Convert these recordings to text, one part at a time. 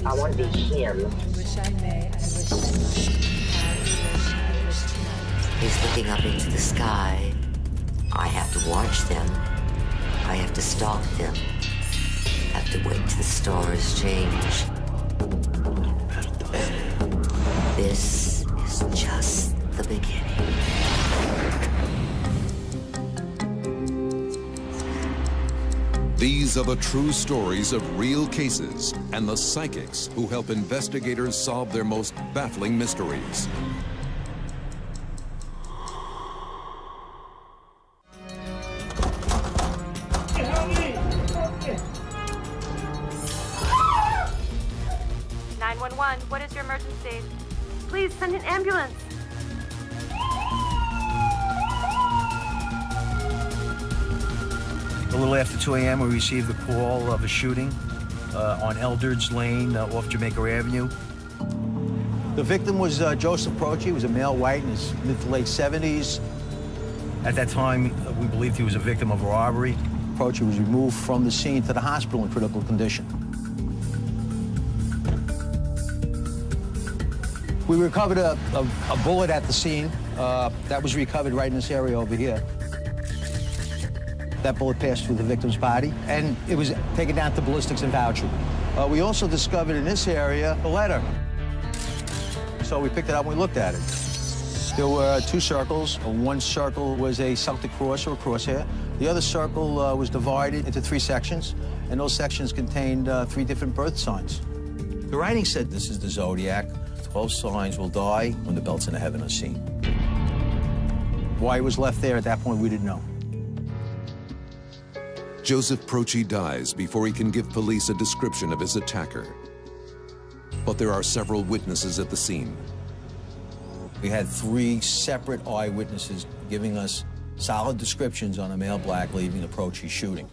I want to be him. He's looking up into the sky. I have to watch them. I have to stalk them. I have to wait till the stars change. This is just the beginning. These are the true stories of real cases and the psychics who help investigators solve their most baffling mysteries. What is your emergency? Please send an ambulance. A little after 2 a.m., we received the call of a shooting on Eldridge Lane off Jamaica Avenue. The victim was Joseph Prochi. He was a male, white, in his mid to late 70s. At that time, we believed he was a victim of a robbery. Prochi was removed from the scene to the hospital in critical condition. We recovered a bullet at the scene. That was recovered right in this area over here. That bullet passed through the victim's body, and it was taken down to ballistics and voucher. We also discovered in this area a letter. So we picked it up and we looked at it. There were 2 circles. One circle was a Celtic cross or a crosshair. The other circle was divided into 3 sections, and those sections contained 3 different birth signs. The writing said, "This is the Zodiac. 12 signs will die when the belts in the heaven are seen." Why it was left there at that point, we didn't know. Joseph Prochi dies before he can give police a description of his attacker. But there are several witnesses at the scene. We had 3 separate eyewitnesses giving us solid descriptions on a male black leaving the Prochi shooting.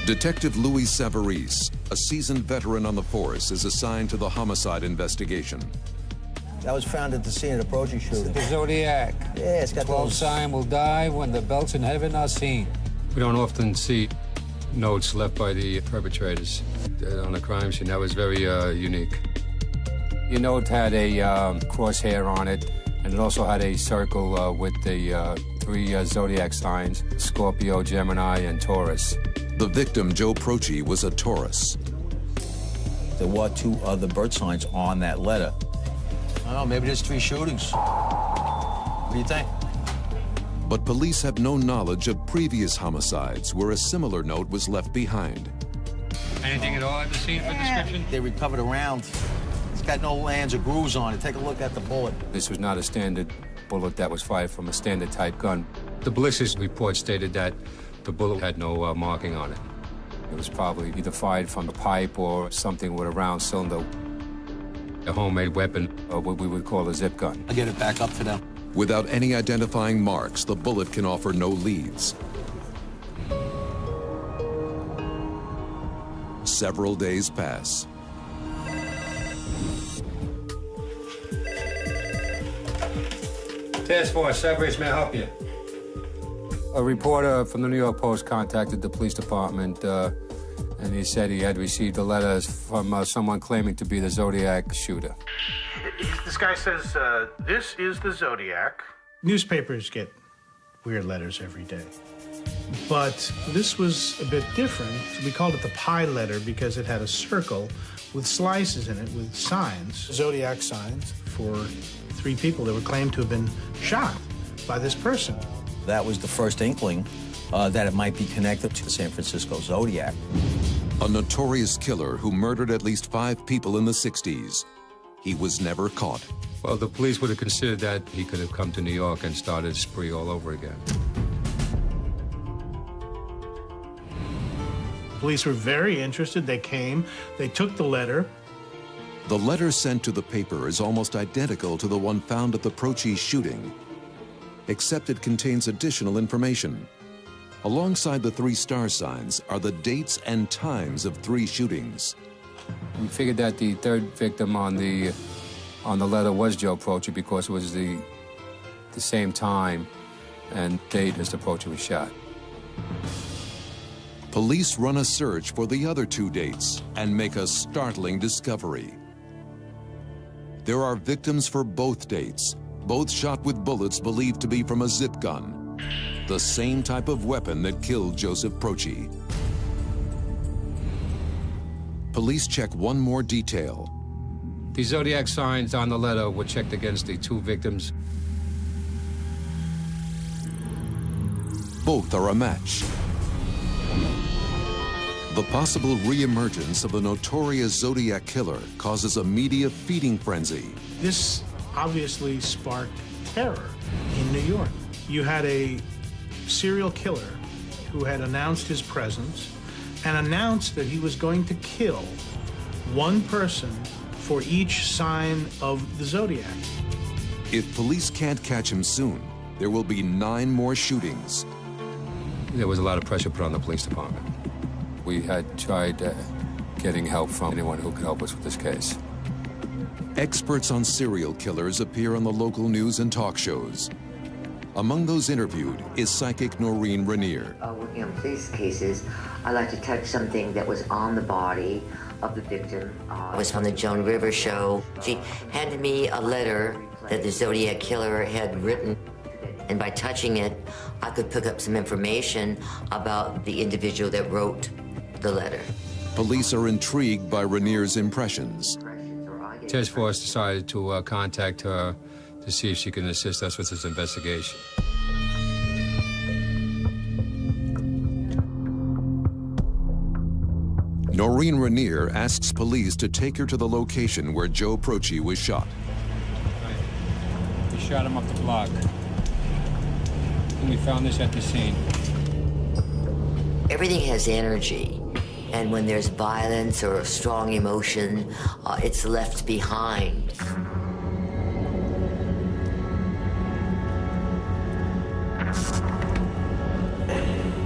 Detective Louis Savarese, a seasoned veteran on the force, is assigned to the homicide investigation. That was found at the scene of the Prochi shooting. The Zodiac. Yeah, it's got 12 those... sign will die when the belts in heaven are seen. We don't often see notes left by the perpetrators on a crime scene. That was very unique. Your note had a crosshair on it, and it also had a circle with the 3 Zodiac signs, Scorpio, Gemini, and Taurus. The victim, Joe Prochi, was a Taurus. There were 2 other birth signs on that letter. I don't know, maybe there's 3 shootings. What do you think? But police have no knowledge of previous homicides where a similar note was left behind. Anything at all at the scene for description? They recovered a round. It's got no lands or grooves on it. Take a look at the bullet. This was not a standard bullet that was fired from a standard type gun. The ballistics report stated that the bullet had no marking on it. It was probably either fired from a pipe or something with a round cylinder. A homemade weapon. Or what we would call a zip gun. I'll get it back up to them. Without any identifying marks, the bullet can offer no leads. Several days pass. Task Force, Savarese, may I help you? A reporter from the New York Post contacted the police department, and he said he had received a letter from someone claiming to be the Zodiac shooter. This guy says, this is the Zodiac. Newspapers get weird letters every day. But this was a bit different. We called it the pie letter because it had a circle with slices in it with signs, Zodiac signs, for 3 people that were claimed to have been shot by this person. That was the first inkling that it might be connected to the San Francisco Zodiac. A notorious killer who murdered at least 5 people in the 60s. He was never caught. Well, the police would have considered that he could have come to New York and started a spree all over again. Police were very interested. They came, they took the letter. The letter sent to the paper is almost identical to the one found at the Prochi shooting, except it contains additional information. Alongside the 3 star signs are the dates and times of 3 shootings. We figured that the 3rd victim on the letter was Joe Prochi because it was the same time and date as the Prochi was shot. Police run a search for the other 2 dates and make a startling discovery. There are victims for both dates, both shot with bullets believed to be from a zip gun, the same type of weapon that killed Joseph Proci. Police check one more detail. The Zodiac signs on the letter were checked against the 2 victims. Both are a match. The possible re-emergence of the notorious Zodiac killer causes a media feeding frenzy. This obviously sparked terror in New York. You had a serial killer who had announced his presence and announced that he was going to kill one person for each sign of the Zodiac. If police can't catch him soon, there will be 9 more shootings. There was a lot of pressure put on the police department. We had tried getting help from anyone who could help us with this case. Experts on serial killers appear on the local news and talk shows. Among those interviewed is psychic Noreen Rainier. Working on police cases, I like to touch something that was on the body of the victim. I was on the Joan Rivers show. She handed me a letter that the Zodiac killer had written, and by touching it, I could pick up some information about the individual that wrote the letter. Police are intrigued by Rainier's impressions. Task Force decided to contact her to see if she can assist us with this investigation. Noreen Rainier asks police to take her to the location where Joe Proci was shot. We shot him up the block. And we found this at the scene. Everything has energy, and when there's violence or strong emotion, it's left behind.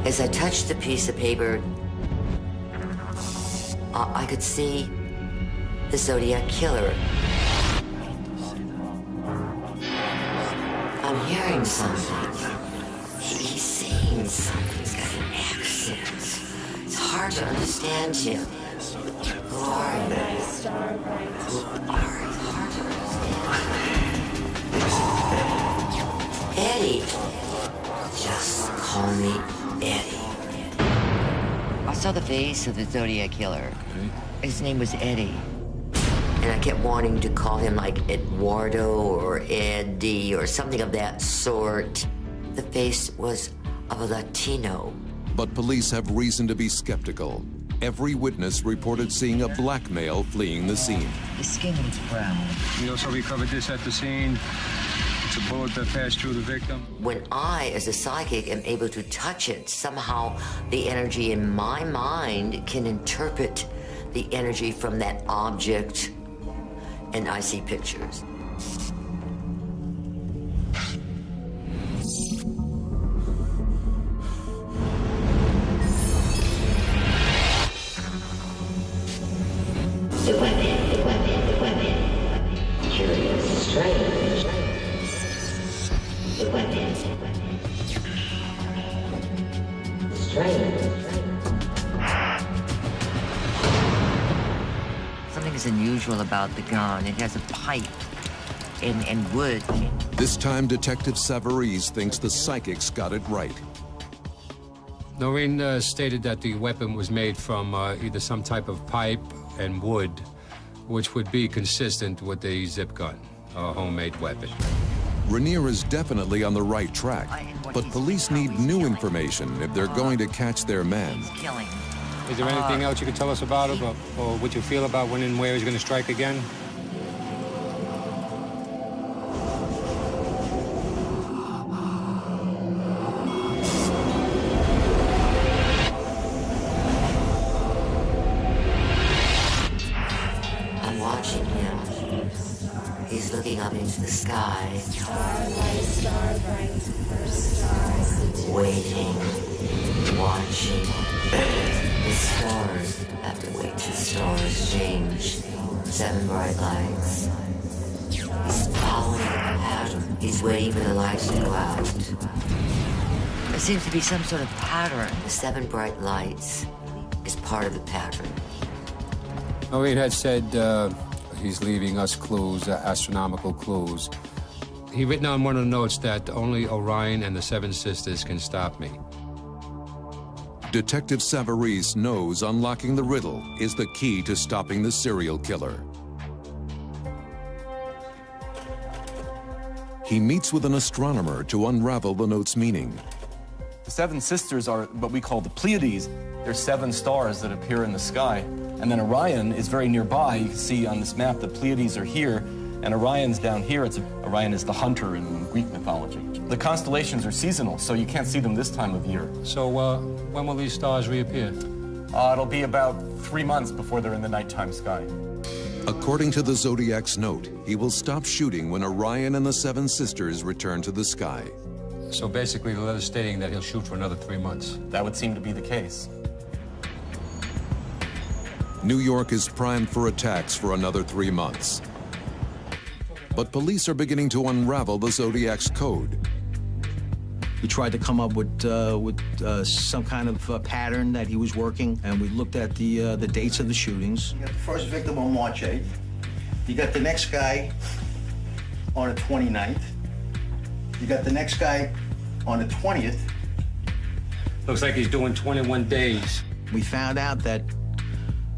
As I touched the piece of paper, I could see the Zodiac killer. I'm hearing something. He's saying something. He's got an accent. It's hard to understand him. Who are you? Who are you? It's hard to understand. Eddie. Just call me Eddie. I saw the face of the Zodiac killer. His name was Eddie. And I kept wanting to call him like Eduardo or Eddie or something of that sort. The face was of a Latino. But police have reason to be skeptical. Every witness reported seeing a black male fleeing the scene. His skin was brown. We also recovered this at the scene. It's a bullet that passed through the victim. When I, as a psychic, am able to touch it, somehow the energy in my mind can interpret the energy from that object, and I see pictures. The weapon. Curious, strange. The weapon. Strange. Something is unusual about the gun. It has a pipe and wood. This time, Detective Savarese thinks the psychics got it right. Noreen stated that the weapon was made from either some type of pipe and wood, which would be consistent with a zip gun, a homemade weapon. Rainier is definitely on the right track, but police need new information if they're going to catch their man. Is there anything else you can tell us about it, or what you feel about when and where he's going to strike again? I'm watching him. He's looking up into the sky. Waiting, watching. The stars have to wait till the stars change. 7 bright lights. He's following the pattern. He's waiting for the lights to go out. There seems to be some sort of pattern. The 7 bright lights is part of the pattern. Noreen had said he's leaving us clues, astronomical clues. He written on one of the notes that only Orion and the 7 Sisters can stop me. Detective Savarese knows unlocking the riddle is the key to stopping the serial killer. He meets with an astronomer to unravel the note's meaning. The 7 Sisters are what we call the Pleiades. They're 7 stars that appear in the sky. And then Orion is very nearby. You can see on this map the Pleiades are here, and Orion's down here. Orion is the hunter in Greek mythology. The constellations are seasonal, so you can't see them this time of year. So when will these stars reappear? It'll be about 3 months before they're in the nighttime sky. According to the Zodiac's note, he will stop shooting when Orion and the 7 Sisters return to the sky. So basically the letter's stating that he'll shoot for another 3 months. That would seem to be the case. New York is primed for attacks for another 3 months. But police are beginning to unravel the Zodiac's code. We tried to come up with some kind of pattern that he was working, and we looked at the dates of the shootings. You got the first victim on March 8th. You got the next guy on the 29th. You got the next guy on the 20th. Looks like he's doing 21 days. We found out that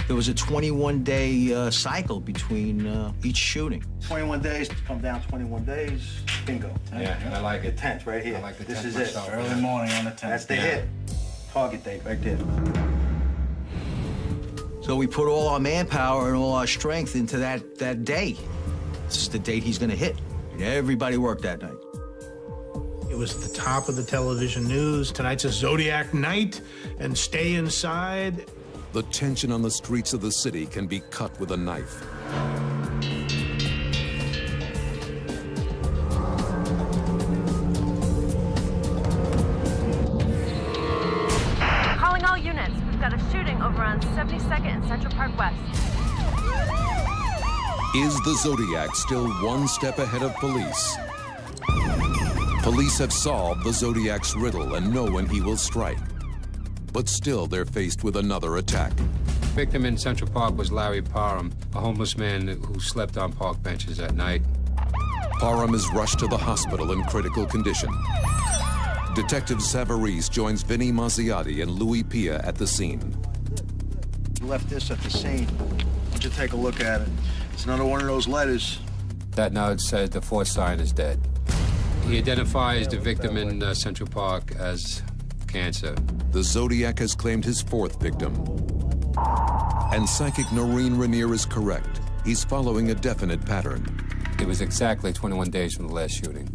there was a 21-day cycle between each shooting. 21 days to come down 21 days, bingo. Yeah, I like it. The 10th right here. I like the 10th This is myself, it. yeah. Early morning on the 10th. That's the hit. Target date right there. So we put all our manpower and all our strength into that day. This is the date he's going to hit. Everybody worked that night. It was at the top of the television news. Tonight's a Zodiac night, and stay inside. The tension on the streets of the city can be cut with a knife. Calling all units. We've got a shooting over on 72nd and Central Park West. Is the Zodiac still one step ahead of police? Police have solved the Zodiac's riddle and know when he will strike. But still, they're faced with another attack. The victim in Central Park was Larry Parham, a homeless man who slept on park benches at night. Parham is rushed to the hospital in critical condition. Detective Savarese joins Vinny Mazziotti and Louis Pia at the scene. We left this at the scene. Why don't you take a look at it? It's another one of those letters. That note said the 4th sign is dead. He identifies the victim in Central Park as cancer. The Zodiac has claimed his 4th victim. And psychic Noreen Rainier is correct. He's following a definite pattern. It was exactly 21 days from the last shooting.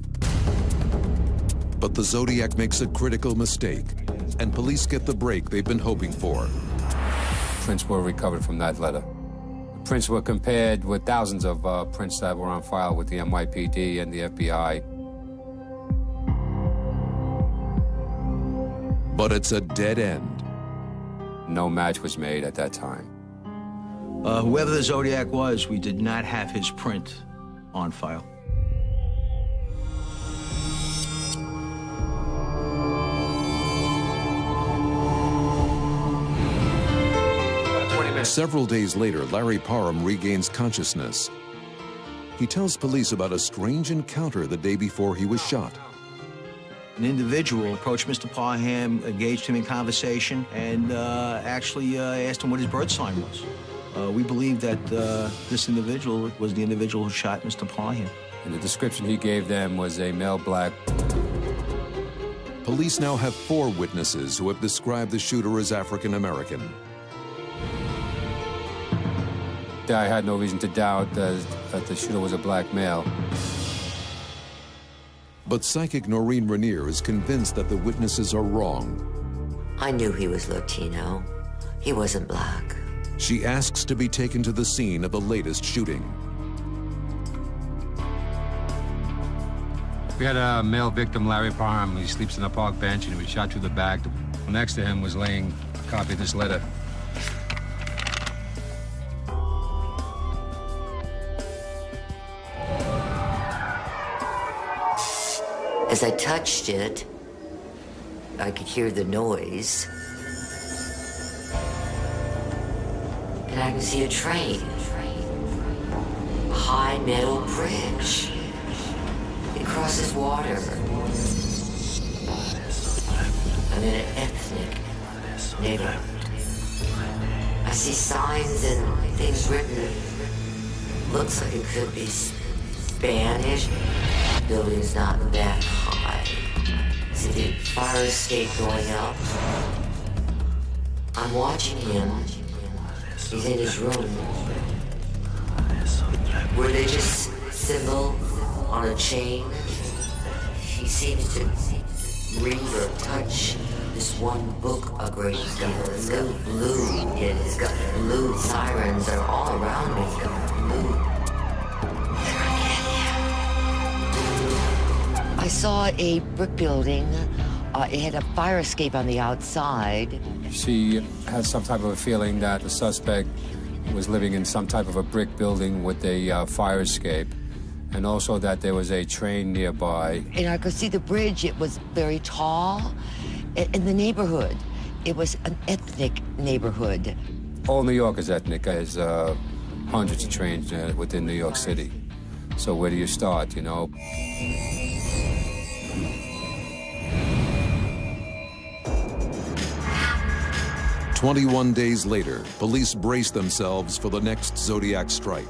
But the Zodiac makes a critical mistake, and police get the break they've been hoping for. Prints were recovered from that letter. The prints were compared with thousands of prints that were on file with the NYPD and the FBI. But it's a dead end. No match was made at that time. Whoever the Zodiac was, we did not have his print on file. Several days later, Larry Parham regains consciousness. He tells police about a strange encounter the day before he was shot. An individual approached Mr. Parham, engaged him in conversation, and actually asked him what his birth sign was. We believe that this individual was the individual who shot Mr. Parham. And the description he gave them was a male black. Police now have 4 witnesses who have described the shooter as African American. I had no reason to doubt that the shooter was a black male. But psychic Noreen Rainier is convinced that the witnesses are wrong. I knew he was Latino. He wasn't black. She asks to be taken to the scene of the latest shooting. We had a male victim, Larry Parham. He sleeps on a park bench and he was shot through the back. Next to him was laying a copy of this letter. As I touched it, I could hear the noise. And I can see a train. A high metal bridge. It crosses water. I'm in an ethnic neighborhood. I see signs and things written. Looks like it could be Spanish. Building's not that high. See the fire escape going up? I'm watching him. He's in his room. Religious symbol on a chain. He seems to read or touch this one book a great deal. It's got blue in it. It's got blue sirens that are all around me. It's got blue. I saw a brick building. It had a fire escape on the outside. She had some type of a feeling that the suspect was living in some type of a brick building with a fire escape, and also that there was a train nearby. And I could see the bridge. It was very tall. In the neighborhood, it was an ethnic neighborhood. All New York is ethnic. There's hundreds of trains within New York City. So where do you start, you know? 21 days later, police brace themselves for the next Zodiac strike.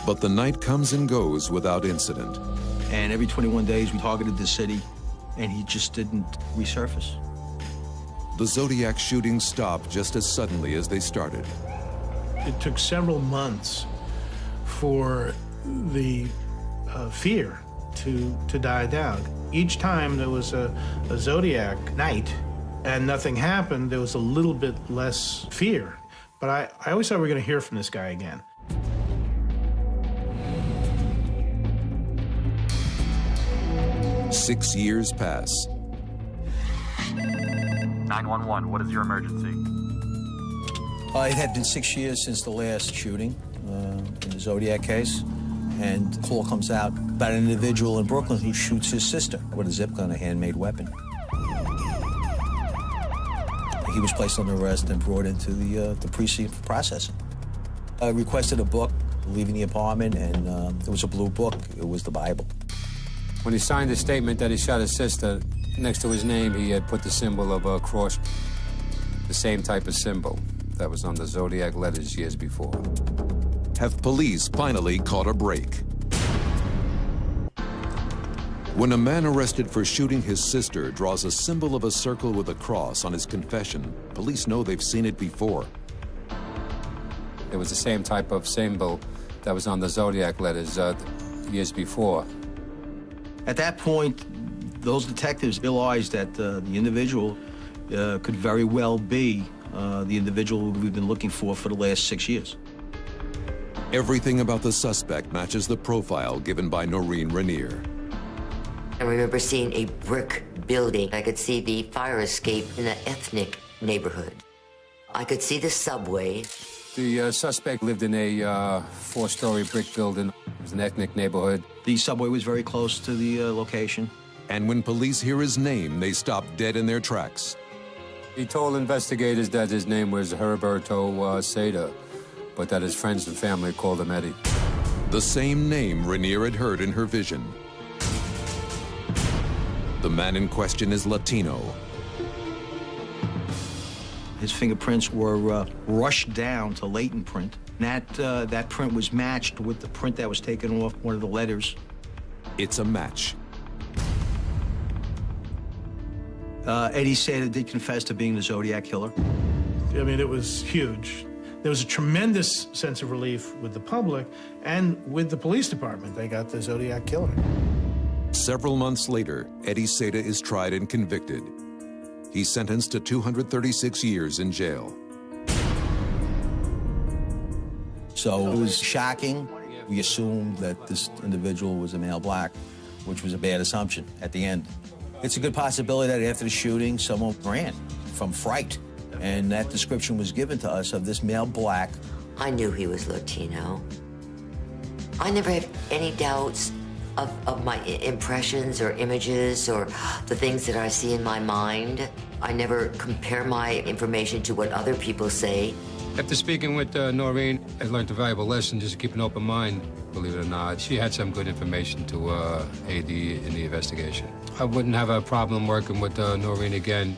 But the night comes and goes without incident. And every 21 days, we targeted the city, and he just didn't resurface. The Zodiac shootings stopped just as suddenly as they started. It took several months for the fear to die down. Each time there was a Zodiac night and nothing happened, there was a little bit less fear. But I always thought we were going to hear from this guy again. Six years pass. 911, what is your emergency? It had been 6 years since the last shooting in the Zodiac case, and a call comes out about an individual in Brooklyn who shoots his sister with a zip gun, a handmade weapon. He was placed under arrest and brought into the precinct for processing. I requested a book, leaving the apartment, and it was a blue book. It was the Bible. When he signed the statement that he shot his sister, next to his name, he had put the symbol of a cross, the same type of symbol that was on the Zodiac letters years before. Have police finally caught a break? When a man arrested for shooting his sister draws a symbol of a circle with a cross on his confession, police know they've seen it before. It was the same type of symbol that was on the Zodiac letters years before. At that point, those detectives realized that the individual could very well be the individual we've been looking for the last 6 years. Everything about the suspect matches the profile given by Noreen Rainier. I remember seeing a brick building. I could see the fire escape in an ethnic neighborhood. I could see the subway. The suspect lived in a four-story brick building. It was an ethnic neighborhood. The subway was very close to the location. And when police hear his name, they stop dead in their tracks. He told investigators that his name was Heriberto Seda, but that his friends and family called him Eddie. The same name Rainier had heard in her vision. The man in question is Latino. His fingerprints were rushed down to latent print. That print was matched with the print that was taken off one of the letters. It's a match. Eddie Seda did confess to being the Zodiac killer. I mean, it was huge. There was a tremendous sense of relief with the public and with the police department. They got the Zodiac killer. Several months later, Eddie Seda is tried and convicted. He's sentenced to 236 years in jail. So it was shocking. We assumed that this individual was a male black, which was a bad assumption at the end. It's a good possibility that after the shooting, someone ran from fright. And that description was given to us of this male black. I knew he was Latino. I never had any doubts of my impressions or images or the things that I see in my mind. I never compare my information to what other people say. After speaking with Noreen, I learned a valuable lesson, just to keep an open mind, believe it or not. She had some good information to aid in the investigation. I wouldn't have a problem working with Noreen again.